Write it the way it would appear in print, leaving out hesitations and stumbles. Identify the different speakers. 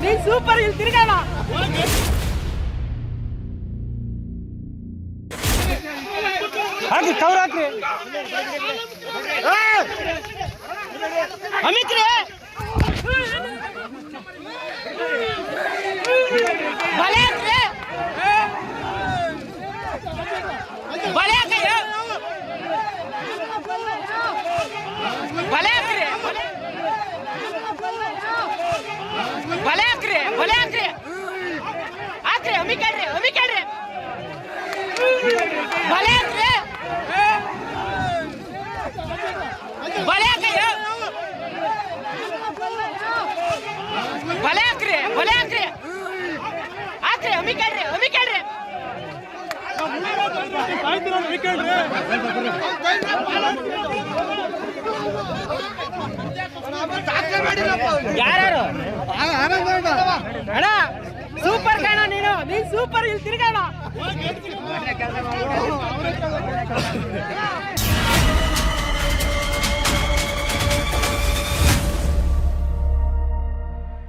Speaker 1: ನೀನ್ ಸೂಪರ್ ಇಲ್ಲಿ ತಿರ್ಗಾಣ
Speaker 2: ಹಾಕಿ ಕವರ್ ಹಾಕ್ರಿ
Speaker 1: ಅಮಿತ್ ರೀ ಬಲೆ ಹಾಕ್ರಿ ಬಲೆ ಹಾಕ್ರಿ ಬಲೆ ಹಾಕ್ರಿ ಬಲೆ ಹಾಕ್ರಿ ಬಲೆ ಹಾಕ್ರಿ ಹಾಕ್ರಿ ಅಮಿ ಕೇಳ್ರಿ ಬಲೆ ಹಾಕ್ರಿ ಬಲೆ ಹಾಕ್ರಿ ಬಲೆ ಹಾಕ್ರಿ ಹಾಕ್ರಿ ಅಮಿ ಕೇಳ್ರಿ ಯಾರು ಅಣ್ಣ ಸೂಪರ್ ಕಾಣ ನೀನು ಸೂಪರ್ ಇಲ್ಲಿ ತಿರ್ಗಾಣ